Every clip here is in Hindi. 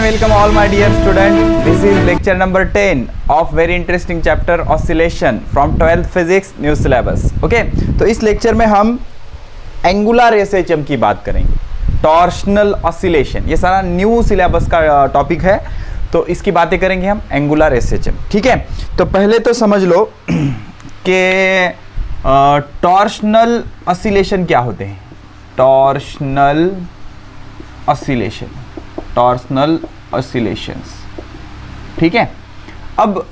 welcome all my dear students. This is lecture number 10 of very interesting chapter oscillation from 12th physics new syllabus. Okay, तो इस लेक्चर में हम एंगुलर एसएचएम की बात करेंगे, टॉर्शनल ऑसिलेशन, ये सारा न्यू सिलेबस का टॉपिक है, तो इसकी बातें करेंगे हम एंगुलर एसएचएम. ठीक है, तो पहले तो समझ लो कि टॉर्शनल ऑसिलेशन क्या होते हैं. Torsional oscillation, torsional oscillations. ठीक है, अब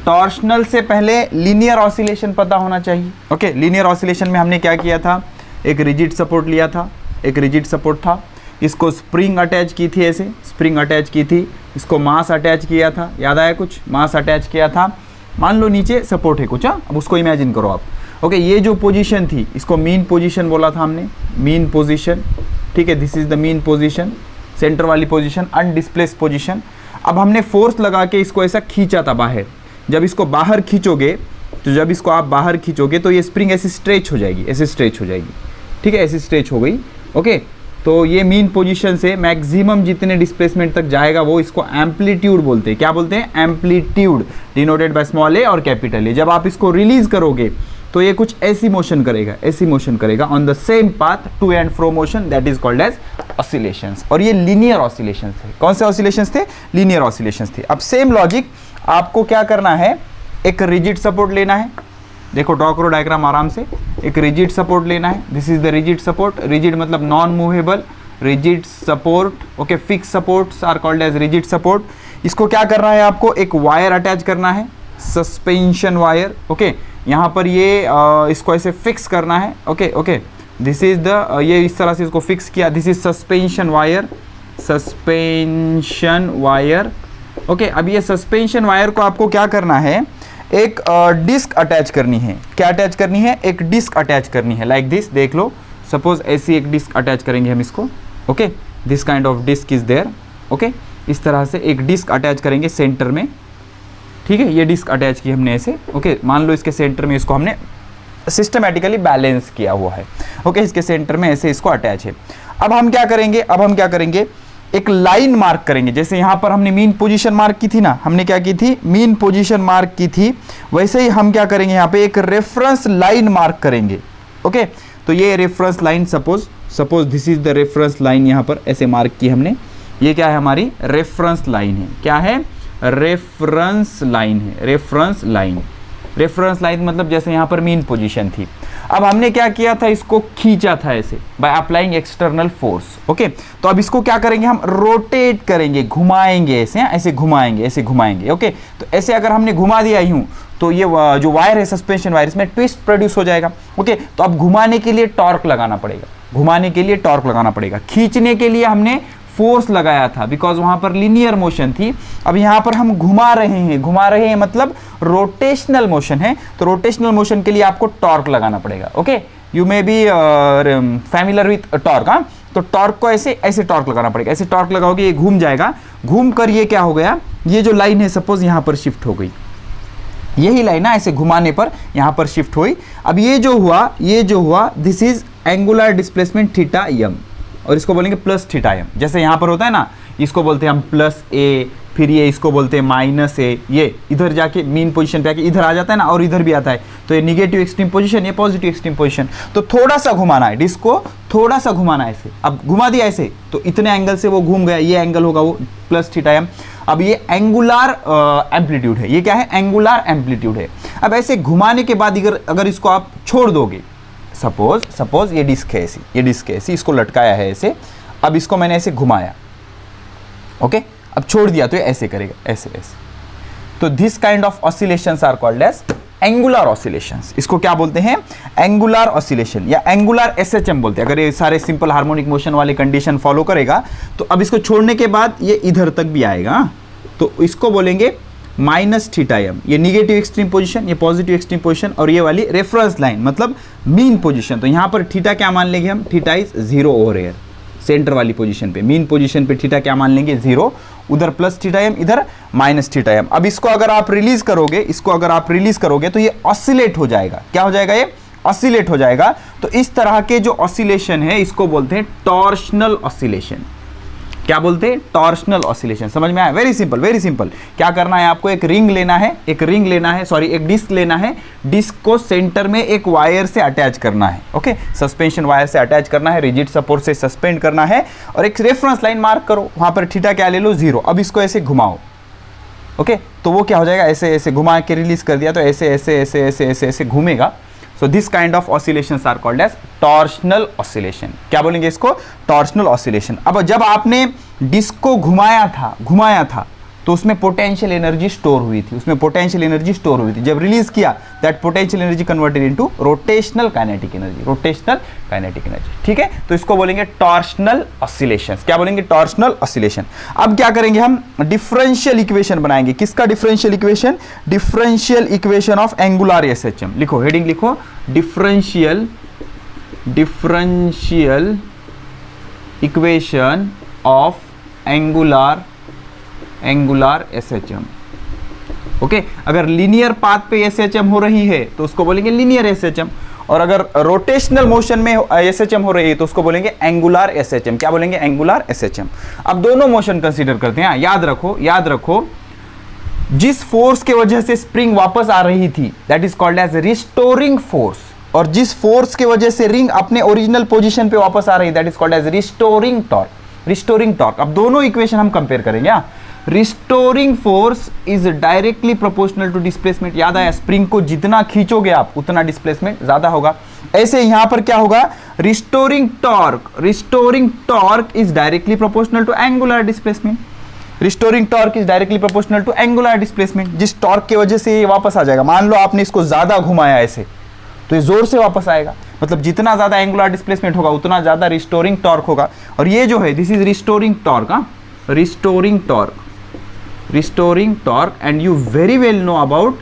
टॉर्शनल से पहले लीनियर ऑसिलेशन पता होना चाहिए. ओके, लीनियर ऑसिलेशन में हमने क्या किया था, एक रिजिड सपोर्ट लिया था, एक रिजिड सपोर्ट था, इसको स्प्रिंग अटैच की थी, ऐसे स्प्रिंग अटैच की थी, इसको मास अटैच किया था, याद आया कुछ, मास अटैच किया था. मान लो नीचे सपोर्ट है कुछ, अब उसको इमेजिन करो आप. ओके, ये जो पोजीशन थी इसको मीन पोजीशन बोला था हमने, मीन पोजीशन. ठीक है, this is the mean position, centre वाली पोजीशन, अनडिस्प्लेस पोजीशन. अब हमने फोर्स लगा के इसको ऐसा खींचा था बाहर. जब इसको बाहर खींचोगे, तो जब इसको आप बाहर खींचोगे तो ये स्प्रिंग ऐसे स्ट्रेच हो जाएगी, ऐसे स्ट्रेच हो जाएगी. ठीक है, ऐसे स्ट्रेच हो गई. ओके, तो ये मीन पोजीशन से मैक्सिमम जितने डिस्प्लेसमेंट तक जाएगा वो इसको एम्पलीट्यूड बोलते हैं. क्या बोलते हैं? एम्पलीट्यूड, डिनोटेड बाय स्मॉल ए और कैपिटल ए. जब आप इसको रिलीज करोगे तो ये कुछ ऐसी मोशन करेगा, ऐसी मोशन करेगा on the same path, to and fro motion, that is called as oscillations. और ये लीनियर ऑसिलेशंस थे. कौन से ऑसिलेशंस थे? लीनियर ऑसिलेशंस थे. अब सेम लॉजिक आपको क्या करना है, एक रिजिड सपोर्ट लेना है. देखो ड्रॉ करो डायग्राम आराम से. एक रिजिड सपोर्ट लेना है, this is the rigid support. Rigid मतलब non movable, rigid support. Okay, fix supports are called as rigid support. इसको क्या करना है, आपको एक वायर अटैच करना है, सस्पेंशन वायर. ओके, यहाँ पर ये इसको ऐसे फिक्स करना है. Okay okay, this is the, ये इस तरह से इसको फिक्स किया, this is suspension wire, suspension wire. Okay, अब ये सस्पेंशन वायर को आपको क्या करना है, एक डिस्क अटैच करनी है. क्या अटैच करनी है? एक डिस्क अटैच करनी है, लाइक दिस. देख लो, सपोज ऐसी एक डिस्क अटैच करेंगे हम इसको. Okay, this kind of disc is there. Okay, इस तरह से एक डिस्क अटैच करेंगे सेंटर में. ठीक है, ये डिस्क अटैच की हमने ऐसे. ओके, मान लो इसके सेंटर में इसको हमने सिस्टमैटिकली बैलेंस किया हुआ है. ओके, इसके सेंटर में ऐसे इसको अटैच है. अब हम क्या करेंगे, अब हम क्या करेंगे, एक लाइन मार्क करेंगे. जैसे यहाँ पर हमने मीन पोजीशन मार्क की थी ना, हमने क्या की थी, मीन पोजीशन मार्क की थी, वैसे ही हम क्या करेंगे, यहाँ पे एक रेफरेंस लाइन मार्क करेंगे. ओके, तो ये reference line, suppose this is the reference line, यहाँ पर ऐसे मार्क की हमने. ये क्या है, हमारी रेफरेंस लाइन है. क्या है? रेफरेंस लाइन है. रेफरेंस लाइन, रेफरेंस लाइन मतलब जैसे यहाँ पर मीन पोजीशन थी. अब हमने क्या किया था, इसको खींचा था ऐसे by applying external force. Okay, तो अब इसको क्या करेंगे, हम रोटेट करेंगे, घुमाएंगे ऐसे, ऐसे घुमाएंगे, ऐसे घुमाएंगे. ओके, तो ऐसे अगर हमने घुमा दिया यूं, तो ये जो वायर है, सस्पेंशन वायर, इसमें ट्विस्ट प्रोड्यूस हो जाएगा. ओके, तो अब घुमाने के लिए टॉर्क लगाना पड़ेगा, घुमाने के लिए टॉर्क लगाना पड़ेगा. खींचने के लिए हमने फोर्स लगाया था, बिकॉज वहां पर लीनियर मोशन थी. अब यहाँ पर हम घुमा रहे हैं, घुमा रहे हैं मतलब रोटेशनल मोशन है, तो रोटेशनल मोशन के लिए आपको टॉर्क लगाना पड़ेगा. Okay, you may be familiar with torque. हाँ, तो टॉर्क को ऐसे ऐसे टॉर्क लगाना पड़ेगा. ऐसे टॉर्क लगाओगे, ये घूम जाएगा. घूम कर ये क्या हो गया, ये जो लाइन है सपोज यहाँ पर शिफ्ट हो गई, यही लाइन ना ऐसे घुमाने पर यहाँ पर शिफ्ट हुई. अब ये जो हुआ, this is angular displacement theta M, और इसको बोलेंगे प्लस थीटा एम. जैसे यहाँ पर होता है ना, इसको बोलते हैं हम प्लस ए, फिर ये इसको बोलते हैं माइनस ए. ये इधर जाके मीन पोजीशन पे आके इधर आ जाता है ना, और इधर भी आता है, तो ये निगेटिव एक्सट्रीम पोजीशन, ये पॉजिटिव एक्सट्रीम पोजीशन. तो थोड़ा सा घुमाना है डिस्क को, थोड़ा सा घुमाना है ऐसे. अब घुमा दिया ऐसे, तो इतने एंगल से वो घूम गया, ये एंगल होगा वो प्लस थीटा एम. अब ये एंगुलर एम्पलीट्यूड है. ये क्या है? एंगुलर एम्पलीट्यूड है. अब ऐसे घुमाने के बाद अगर इसको आप छोड़ दोगे, सपोज ये डिस्क है ऐसी, ये डिस्क है ऐसी, इसको लटकाया है ऐसे. अब इसको मैंने ऐसे घुमाया. ओके, अब छोड़ दिया तो ये ऐसे करेगा, ऐसे ऐसे. तो this kind of oscillations are called as angular oscillations. इसको क्या बोलते हैं? एंगुलर ऑसिलेशन या एंगुलर एसएचएम बोलते हैं. अगर ये सारे सिंपल हार्मोनिक मोशन वाले कंडीशन फॉलो करेगा, तो अब इसको छोड़ने के बाद ये इधर तक भी आएगा, तो इसको बोलेंगे माइनस थीटा एम. ये निगेटिव एक्सट्रीम पोजीशन, ये पॉजिटिव एक्सट्रीम पोजीशन, और ये वाली रेफरेंस लाइन मतलब मीन पोजीशन. तो यहाँ पर थीटा क्या मान लेंगे हम, theta is 0 over air. Centre वाली पोजीशन पे, मीन पोजीशन पे थीटा क्या मान लेंगे, 0. उधर प्लस थीटा एम, इधर माइनस थीटा एम. अब इसको अगर आप रिलीज करोगे, तो ये ऑसिलेट हो जाएगा. क्या हो जाएगा? ये ऑसिलेट हो जाएगा. तो इस तरह के जो ऑसिलेशन है, इसको बोलते हैं टॉर्शनल ऑसिलेशन. क्या बोलते हैं? Torsional oscillation. समझ में आया? Very simple, very simple. क्या करना है आपको? एक रिंग लेना है, एक डिस्क लेना है, डिस्क को सेंटर में एक वायर से अटैच करना है, ओके, सस्पेंशन वायर से अटैच करना है, रिजिड सपोर्ट से सस्पेंड करना है, और एक रेफरेंस लाइन मार्क करो, वहां पर थीटा क्या ले लो? 0। अब इसको ऐसे घुमाओ, ओके, तो वो क्या हो जाएगा? ऐसे ऐसे घुमा के रिलीज कर दिया तो ऐसे ऐसे ऐसे ऐसे ऐसे ऐसे घूमेगा। So this kind of oscillations are called as torsional oscillation. क्या बोलेंगे इसको? Torsional oscillation. अब जब आपने डिस्क को घुमाया था तो उसमें पोटेंशियल एनर्जी स्टोर हुई थी, जब रिलीज किया that potential energy converted into rotational kinetic energy, ठीक है? तो इसको बोलेंगे टॉर्शनल ऑसिलेशंस। क्या बोलेंगे? Torsional oscillation. अब क्या करेंगे हम? डिफरेंशियल इक्वेशन बनाएंगे। किसका differential equation? Differential equation of angular SHM. लिखो, हेडिंग लिखो, differential equation of angular SHM. Okay, अगर लीनियर पाथ पे एसएचएम हो रही है तो उसको बोलेंगे लीनियर एसएचएम, और अगर रोटेशनल मोशन में एसएचएम हो रही है तो उसको बोलेंगे एंगुलर एसएचएम। क्या बोलेंगे? Angular SHM. अब दोनों मोशन कंसीडर करते हैं। याद रखो, जिस फोर्स के वजह से स्प्रिंग वापस आ रही थी that is called as restoring force, और जिस फोर्स के वजह से रिंग अपने ओरिजिनल पोजीशन पे वापस आ रही है that is called as restoring torque. अब दोनों इक्वेशन हम कंपेयर करेंगे। Restoring force is directly proportional to displacement. याद आया? स्प्रिंग को जितना खींचोगे आप उतना डिस्प्लेसमेंट ज्यादा होगा। ऐसे यहां पर क्या होगा? Restoring torque is directly proportional to angular displacement. जिस टॉर्क की वजह से ये वापस आ जाएगा, मान लो आपने इसको ज्यादा घुमाया ऐसे, तो ये जोर से वापस आएगा। मतलब जितना ज्यादा एंगुलर डिस्प्लेसमेंट होगा उतना ज्यादा रिस्टोरिंग टॉर्क होगा। और ये जो है this is restoring torque and you very well know about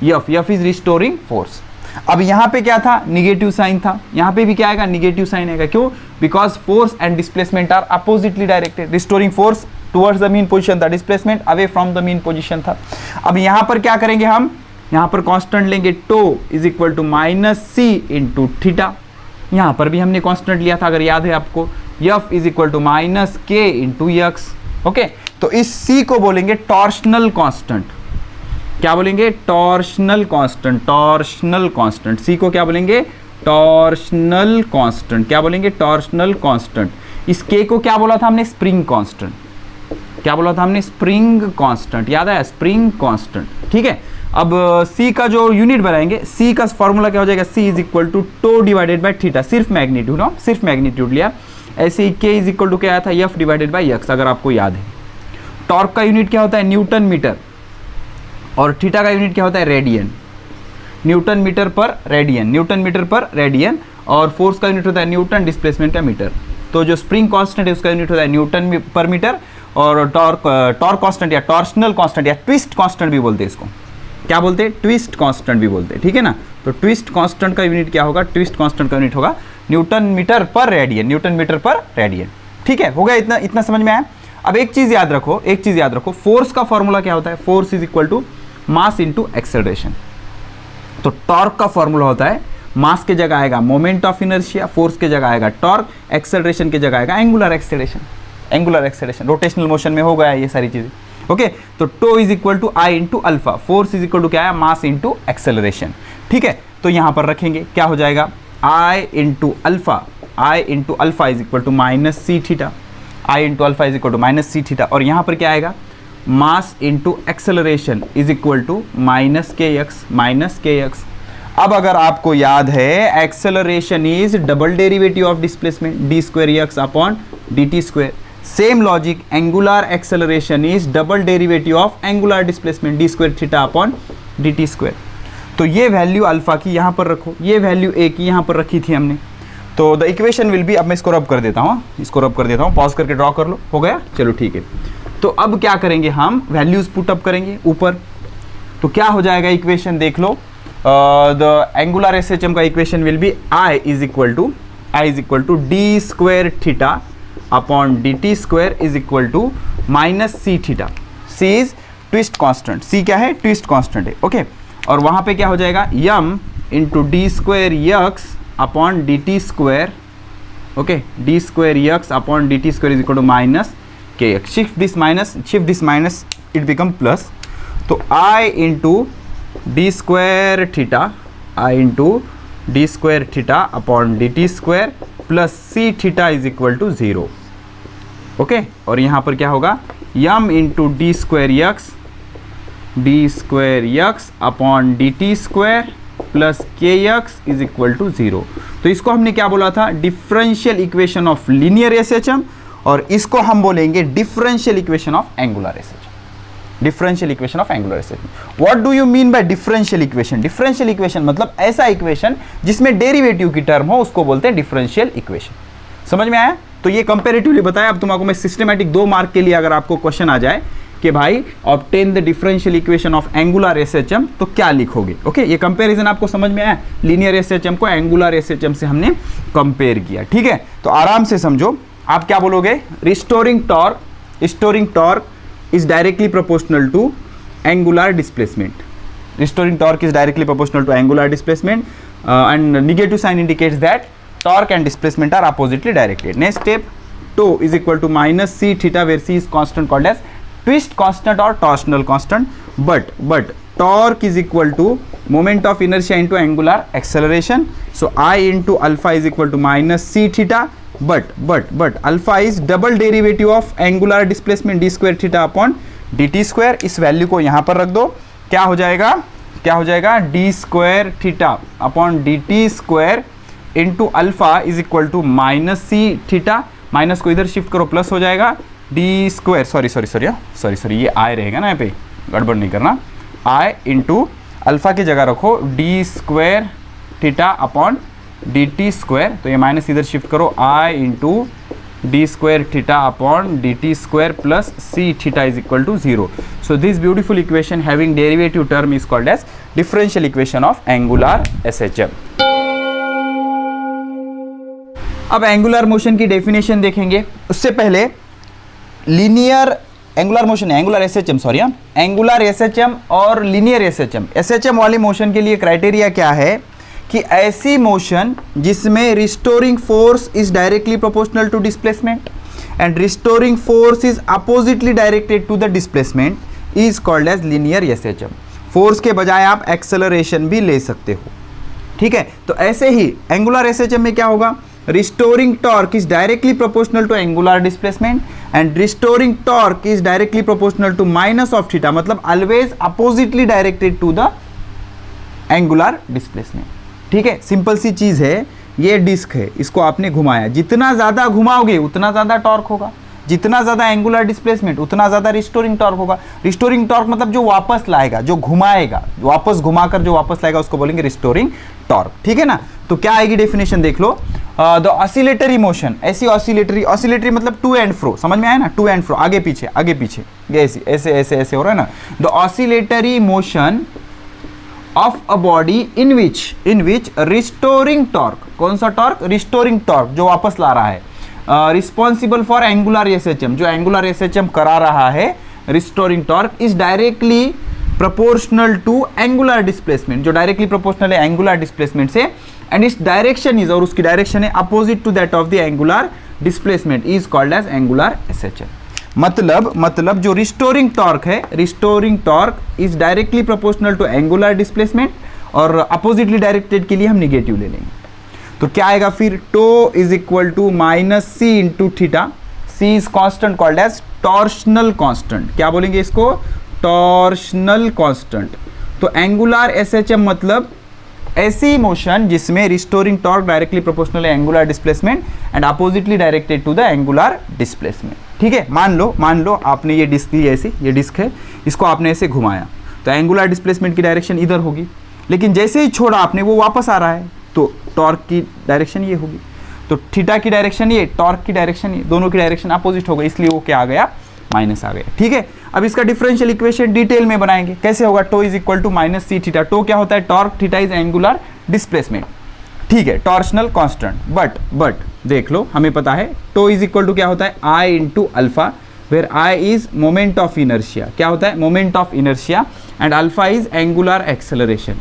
F is restoring force. अब यहां पे क्या था? निगेटिव साइन था, यहां पे भी क्या आएगा? निगेटिव साइन आएगा। क्यों? Because force and displacement are oppositely directed. Restoring force towards the mean position था, displacement away from the mean position था। अब यहां पर क्या करेंगे हम? यहां पर कांस्टेंट लेंगे, tau is equal to -c into theta. यहां पर भी हमने कांस्टेंट लिया था, अगर याद है आपको, F is equal to -k into x। Okay, तो इस c को बोलेंगे टॉर्शनल कांस्टेंट। क्या बोलेंगे? Torsional constant. c को क्या बोलेंगे? Torsional constant. क्या बोलेंगे? Torsional constant. इस k को क्या बोला था हमने? Spring constant. क्या बोला था हमने? Spring constant. याद आया? स्प्रिंग कांस्टेंट, ठीक है। अब c का जो यूनिट बनाएंगे, c का फॉर्मूला क्या हो जाएगा? c is equal to tau divided by theta. सिर्फ मैग्नीट्यूड लिया। ऐसे ही k इज इक्वल टू क्या आया था? F डिवाइडेड बाय x, अगर आपको याद है। टॉर्क का यूनिट क्या होता है? न्यूटन मीटर, और थीटा का यूनिट क्या होता है? रेडियन। न्यूटन मीटर पर रेडियन, और फोर्स का यूनिट होता है न्यूटन, डिस्प्लेसमेंट का मीटर। तो जो स्प्रिंग कांस्टेंट है उसका यूनिट होता है न्यूटन पर मीटर, और टॉर्क कांस्टेंट या टॉर्शनल कांस्टेंट या ट्विस्ट कांस्टेंट भी बोलते हैं इसको। क्या बोलते हैं? ट्विस्ट कांस्टेंट भी बोलते हैं, ठीक है ना। तो ट्विस्ट कांस्टेंट का यूनिट क्या होगा? ट्विस्ट कांस्टेंट का यूनिट होगा न्यूटन मीटर पर रेडियन। ठीक है, हो गया? इतना समझ में आया? अब एक चीज याद रखो, फोर्स का फॉर्मूला क्या होता है? Force is equal to mass into acceleration. तो टॉर्क का फॉर्मूला होता है, मास के जगह आएगा मोमेंट ऑफ इनर्शिया, फोर्स के जगह आएगा टॉर्क, एक्सेलरेशन के जगह आएगा एंगुलर एक्सेलरेशन। रोटेशनल मोशन में हो गया ये सारी चीजें। ओके, तो tau is equal to I into alpha, force is equal to क्या है? मास इंटू एक्सेलरेशन, ठीक है। तो यहां पर रखेंगे, क्या हो जाएगा? I into alpha is equal to -c theta, और यहां पर क्या आएगा? Mass into acceleration is equal to -kx। अब अगर आपको याद है, acceleration is double derivative of displacement, d2x upon dt²। Same logic, angular acceleration is double derivative of angular displacement, d² theta upon dt²। तो ये वैल्यू अल्फा की यहां पर रखो, ये वैल्यू a की यहां पर रखी थी हमने। तो द इक्वेशन विल बी, अब मैं इसको रब कर देता हूँ, पॉज करके ड्रॉ कर लो। हो गया? चलो ठीक है। तो अब क्या करेंगे हम? वैल्यूज पुट अप करेंगे ऊपर। तो क्या हो जाएगा इक्वेशन? देख लो, द एंगुलर एसएचएम का equation will be I is equal to d² theta upon dt² is equal to -c theta. c is twist constant, c क्या है? ट्विस्ट कांस्टेंट है, ओके। और वहां पे क्या हो जाएगा? m into d² upon dt², okay, d² upon dt² is equal to K X, shift this minus it become plus, तो I into D square theta, I into D square theta upon D T square plus C theta is equal to 0। Okay, और यहाँ पर क्या होगा, M into D square X upon D T square plus K X is equal to 0। तो इसको हमने क्या बोला था, differential equation of linear SHM, और इसको हम बोलेंगे differential equation of angular SHM. Differential equation of angular SHM. What do you mean by differential equation? Differential equation मतलब ऐसा इक्वेशन जिसमें डेरिवेटिव की टर्म हो, उसको बोलते हैं डिफरेंशियल इक्वेशन। समझ में आया? तो ये कंपैरेटिवली बताया। अब तुमको मैं सिस्टमैटिक 2 मार्क के लिए अगर आपको क्वेश्चन आ जाए कि भाई obtain the differential equation of angular SHM, तो क्या लिखोगे? ओके, ये कंपैरिजन आपको समझ में आया? लीनियर एसएचएम को एंगुलर एसएचएम से हमने कंपेयर किया, ठीक है? तो आराम से समझो, आप क्या बोलोगे, restoring torque is directly proportional to angular displacement. Restoring torque is directly proportional to angular displacement, and negative sign indicates that torque and displacement are oppositely directed. Next step, tau is equal to minus c theta, where c is constant called as twist constant or torsional constant, but torque is equal to moment of inertia into angular acceleration. So I into alpha is equal to minus c theta, but alpha is double derivative of angular displacement d square theta upon dt square। इस वैल्यू को यहाँ पर रख दो, क्या हो जाएगा d square theta upon dt square into alpha is equal to minus c theta, minus को इधर शिफ्ट करो, प्लस हो जाएगा d square, सॉरी ये i रहेगा ना, यहाँ पे गड़बड़ नहीं करना, i इंटू अल्फा की जगह रखो d square theta upon dt square, तो ये माइनस इधर शिफ्ट करो, i into D square theta upon D T square plus C theta is equal to 0। So this beautiful equation having derivative term is called as differential equation of angular SHM. अब एंगुलर मोशन की डेफिनेशन देखेंगे, उससे पहले linear angular motion, angular SHM और लीनियर एसएचएम वाले मोशन के लिए क्राइटेरिया क्या है कि ऐसी मोशन जिसमें restoring force is directly proportional to displacement and restoring force is oppositely directed to the displacement is called as linear SHM. Force के बजाय आप एक्सेलरेशन भी ले सकते हो, ठीक है? तो ऐसे ही एंगुलर एसएचएम में क्या होगा, restoring torque is directly proportional to angular displacement and restoring torque is directly proportional to minus of theta, मतलब always oppositely directed to the angular displacement, ठीक है? सिंपल सी चीज है, ये डिस्क है, इसको आपने घुमाया, जितना ज्यादा घुमाओगे उतना ज्यादा टॉर्क होगा, जितना ज्यादा एंगुलर डिस्प्लेसमेंट उतना ज्यादा रिस्टोरिंग टॉर्क होगा। रिस्टोरिंग टॉर्क मतलब जो वापस लाएगा, जो घुमाएगा, वापस घुमाकर जो वापस लाएगा उसको बोलेंगे रिस्टोरिंग टॉर्क, ठीक है ना? तो क्या आएगी डेफिनेशन देख लो, द ऑसिलेटरी मोशन, ऐसी ऑसिलेटरी मतलब टू एंड फ्रो, समझ में आया ना? टू एंड फ्रो, आगे पीछे ऐसे हो रहा है ना? The oscillatory motion of a body in which restoring torque, कौन सा टॉर्क? रिस्टोरिंग टॉर्क, जो वापस ला रहा है, रिस्पॉन्सिबल फॉर एंगुलर एसएचएम, जो एंगुलर एसएचएम करा रहा है, restoring torque is directly proportional to angular displacement, जो डायरेक्टली प्रोपोर्शनल है एंगुलर डिस्प्लेसमेंट से, एंड इट्स डायरेक्शन इज, और उसकी डायरेक्शन है opposite to that of the angular displacement, is called as angular SHM. मतलब जो रिस्टोरिंग टॉर्क है, restoring torque is directly proportional to angular displacement, और अपोजिटली डायरेक्टेड के लिए हम निगेटिव ले लेंगे। तो क्या आएगा फिर, tau is equal to minus C into theta, C is constant called as torsional constant, क्या बोलेंगे इसको? Torsional constant. तो एंगुलर एसएचएम मतलब ऐसी मोशन जिसमें रिस्टोरिंग टॉर्क डायरेक्टली प्रोपोर्शनल है angular displacement and oppositely directed to the angular displacement, ठीक है? मान लो आपने ये डिस्क ली, ऐसी ये डिस्क है, इसको आपने ऐसे घुमाया, तो एंगुलर डिस्प्लेसमेंट की डायरेक्शन इधर होगी, लेकिन जैसे ही छोड़ा आपने वो वापस आ रहा है, तो टॉर्क की डायरेक्शन ये होगी, तो थीटा की डायरेक्शन ये, टॉर्क की डायरेक्शन ये, दोनों की डायरेक्शन अपोजिट हो गई, इसलिए वो क्या आ गया, माइनस आ गया, ठीक है? अब इसका डिफरेंशियल इक्वेशन डिटेल में बनाएंगे, कैसे होगा? Tau is equal to minus C theta, tau क्या होता है? Torque, theta is angular displacement, ठीक है? टॉर्शनल कांस्टेंट, बट देख लो, हमें पता है टो इज इक्वल टू क्या होता है? I into alpha, where I is moment of inertia, क्या होता है? Moment of inertia, and alpha is angular acceleration,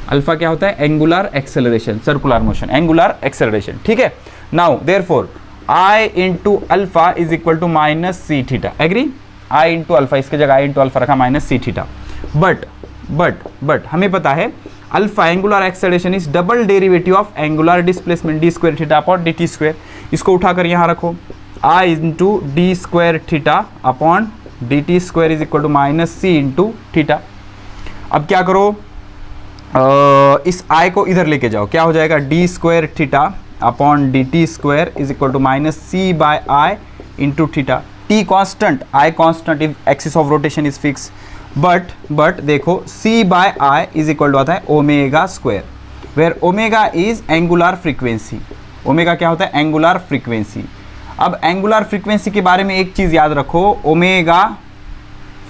alpha क्या होता है? Angular acceleration, circular motion, angular acceleration, ठीक है? Now therefore I into alpha is equal to minus C theta, agree, I into alpha, इसके जगह आई इंटू अल्फा रखा माइनस सी थीटा। बट हमें पता है alpha angular acceleration is double derivative of angular displacement D square theta upon D T square. इसको उठाकर यहाँ रखो, I into D square theta upon D T square is equal to minus C into theta. अब क्या करो, इस आई को इधर लेके जाओ, क्या हो जाएगा, D square theta upon D T square is equal to minus C by I into theta. T constant, I constant if axis of rotation is fix, but देखो c by I is equal to आता है omega square, where omega is angular frequency. Omega क्या होता है, एंगुलर फ्रीक्वेंसी। अब एंगुलर फ्रीक्वेंसी के बारे में एक चीज याद रखो, omega,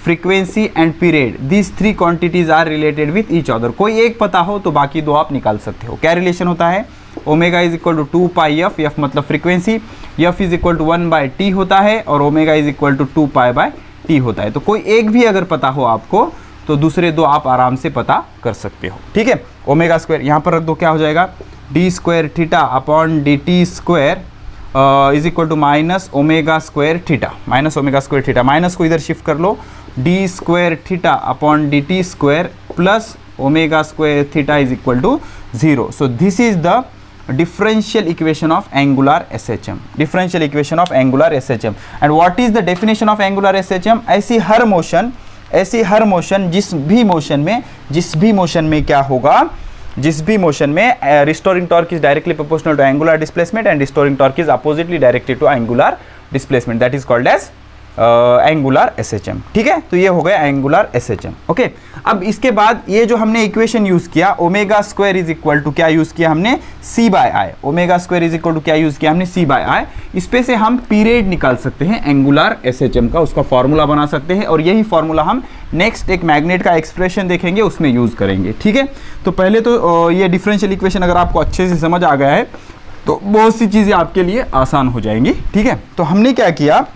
frequency and period, this three quantities are related with each other. कोई एक पता हो तो बाकी दो आप निकाल सकते हो। क्या रिलेशन होता है, omega is equal to 2 pi F, F मतलब frequency, F is equal to 1 by T होता है और omega is equal to 2 pi by T होता है। तो कोई एक भी अगर पता हो आपको तो दूसरे दो आप आराम से पता कर सकते हो, ठीक है। ओमेगा स्क्वायर यहाँ पर रख दो, क्या हो जाएगा, D square theta upon D T square is equal to minus omega square theta, minus omega square theta, minus को इधर शिफ्ट कर लो, D square theta upon D T square plus omega square theta is equal to 0। So this is the differential equation of angular SHM, differential equation of angular SHM। and what is the definition of angular SHM? ऐसी हर मोशन जिस भी मोशन में क्या होगा, जिस भी मोशन में restoring torque is directly proportional to angular displacement and restoring torque is oppositely directed to angular displacement, that is called as angular SHM, ठीक है। तो ये हो गया एंगुलर SHM, ओके। अब इसके बाद ये जो हमने इक्वेशन यूज किया, omega square is equal to क्या यूज किया हमने, C by I, omega square is equal to क्या यूज किया हमने, सी बाय आई। इस पे से हम पीरियड निकाल सकते हैं एंगुलर SHM का, उसका फॉर्मूला बना सकते हैं और यही फॉर्मूला हम नेक्स्ट एक मैग्नेट का एक्सप्रेशन देखेंगे उसमें यूज करेंगे, ठीक है। तो पहले तो ये डिफरेंशियल इक्वेशन अगर आपको अच्छे से समझ आ गया है तो बहुत सी चीज़ें आपके लिए आसान हो जाएंगी, ठीक है। तो हमने क्या किया,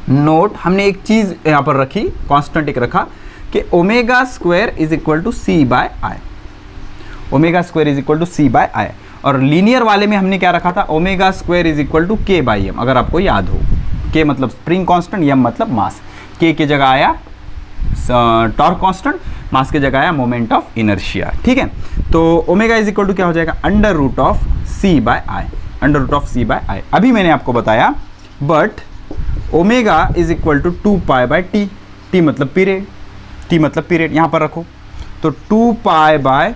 नोट, हमने एक चीज यहां पर रखी, कांस्टेंट एक रखा कि omega square is equal to C by I, omega square is equal to C by I. और लीनियर वाले में हमने क्या रखा था, omega square is equal to K by M, अगर आपको याद हो, के मतलब स्प्रिंग कांस्टेंट, एम मतलब मास, के जगह आया टॉर्क कांस्टेंट, मास के जगह आया मोमेंट ऑफ इनर्शिया, ठीक है। तो ओमेगा इज इक्वल टू क्या हो जाएगा, under root of C by I, under root of C by I. अभी मैंने आपको बताया, but omega is equal to 2 pi by T, T मतलब पीरियड, टी मतलब पीरियड यहाँ पर रखो, तो 2 pi by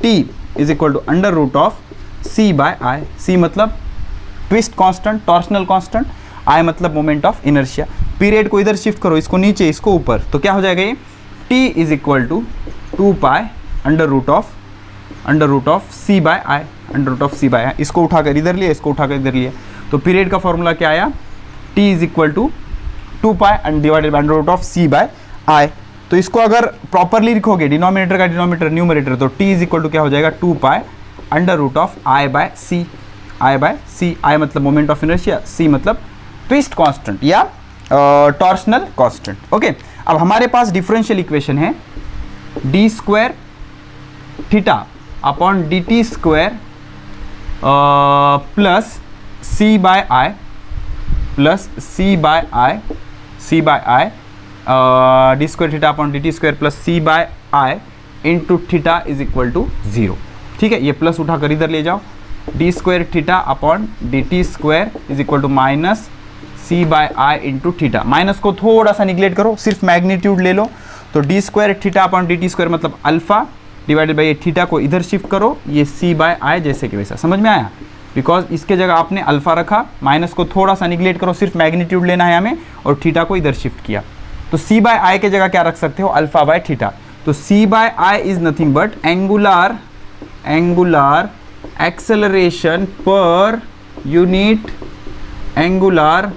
T is equal to under root of C by I, C मतलब twist constant, torsional constant, I मतलब मोमेंट ऑफ इनर्शिया। पीरियड को इधर शिफ्ट करो, इसको नीचे इसको ऊपर, तो क्या हो जाएगा ये, T is equal to 2 pi under root of C by I, under root of C by I. इसको उठाकर इधर लिया, इसको उठाकर इधर लिया, तो पीरियड का फॉर्मूला क्या आया, t is equal to 2 pi and divided by under root of C by I. तो इसको अगर प्रॉपरली लिखोगे, डिनोमिनेटर का डिनोमिनेटर न्यूमरेटर, तो t इज इक्वल टू क्या हो जाएगा, 2 pi under root of I by C, I by C, I मतलब मोमेंट ऑफ इनर्शिया, सी मतलब ट्विस्ट कांस्टेंट या टॉर्शनल कांस्टेंट, ओके। अब हमारे पास डिफरेंशियल इक्वेशन है D square theta upon D T square plus C by I, plus C by I, D square theta upon D T square plus C by I into theta is equal to 0, ठीक है। ये प्लस उठाकर इधर ले जाओ, D square theta upon D T square is equal to minus C by I into theta. Minus को थोड़ा सा निगलेक्ट करो, सिर्फ मैग्नीट्यूड ले लो, तो D square theta upon D T square मतलब अल्फा डिवाइडेड बाई ये थीटा को इधर शिफ्ट करो, ये सी बाय आई जैसे कि वैसा, समझ में आया। बिकॉज इसके जगह आपने अल्फा रखा, माइनस को थोड़ा सा निगलेक्ट करो, सिर्फ मैग्नीट्यूड लेना है हमें, और थीटा को इधर शिफ्ट किया, तो सी बाय आई के जगह क्या रख सकते हो, अल्फा बाय थीटा। तो C by I is nothing but angular acceleration per unit angular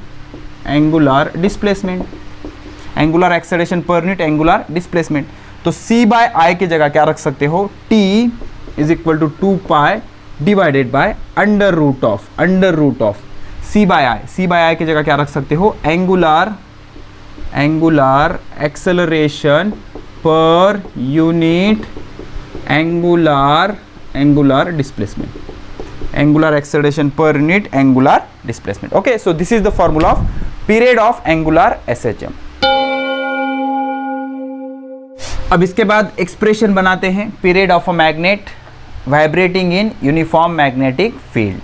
displacement, angular acceleration per unit angular displacement. तो सी बाय आई की जगह क्या रख सकते हो, T is equal to 2 pi divided by under root of C by I की जगह क्या रख सकते हो, angular acceleration per unit angular displacement. angular acceleration per unit angular displacement. Okay, so this is the formula of period of angular SHM. अब इसके बाद एक्सप्रेशन बनाते हैं period of a magnet vibrating in uniform magnetic field.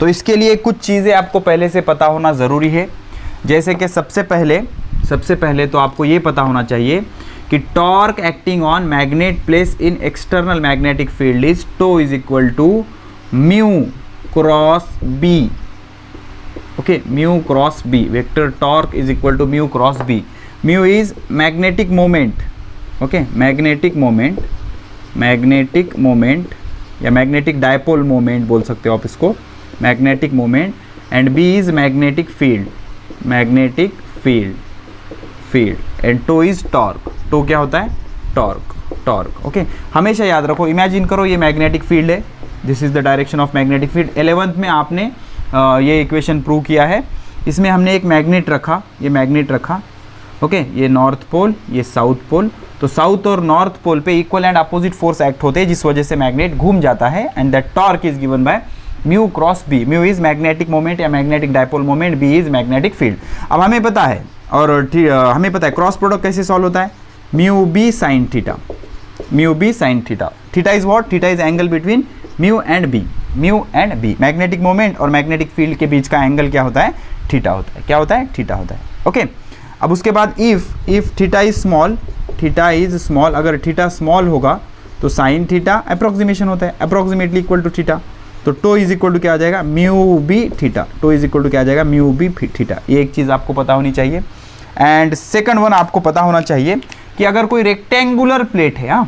तो इसके लिए कुछ चीज़ें आपको पहले से पता होना ज़रूरी है, जैसे कि सबसे पहले तो आपको ये पता होना चाहिए कि torque acting on magnet place in external magnetic field is tau is equal to mu cross B. Okay, mu cross B, vector torque is equal to mu cross B. Mu is magnetic moment, okay, magnetic moment या मैग्नेटिक डायपोल मोमेंट बोल सकते हो आप इसको, magnetic moment, and B is magnetic field and tau is torque. Tau क्या होता है? टॉर्क। ओके, हमेशा याद रखो, इमेजिन करो ये मैग्नेटिक फील्ड है, this is the direction of magnetic field. 11th में आपने ये इक्वेशन प्रूव किया है। इसमें हमने एक मैग्नेट रखा, ये मैग्नेट रखा, ओके, ये नॉर्थ पोल, ये साउथ पोल। तो साउथ और नॉर्थ पोल पे equal and opposite force act होते हैं, जिस वजह से मैग्नेट घूम जाता है, and that torque is given by mu cross B. Mu is magnetic moment या magnetic dipole moment, B is magnetic field. अब हमें पता है, और हमें पता है क्रॉस प्रोडक्ट कैसे सॉल्व होता है, mu B sine theta. Theta is what? Theta is angle between mu and B. Magnetic moment और मैग्नेटिक फील्ड के बीच का एंगल क्या होता है? थीटा होता है। क्या होता है? थीटा होता है। ओके, अब उसके बाद इफ थीटा इज स्मॉल, अगर थीटा स्मॉल होगा तो साइन थीटा अप्रोक्सीमेशन होता है, अप्रोक्सीमेटली इक्वल टू थीटा। तो टो इज इक्वल टू क्या आ जाएगा? Mu B theta. Tau is equal to क्या आ जाएगा? Mu B theta. ये एक चीज़ आपको पता होनी चाहिए। एंड सेकंड वन आपको पता होना चाहिए कि अगर कोई रेक्टेंगुलर प्लेट है,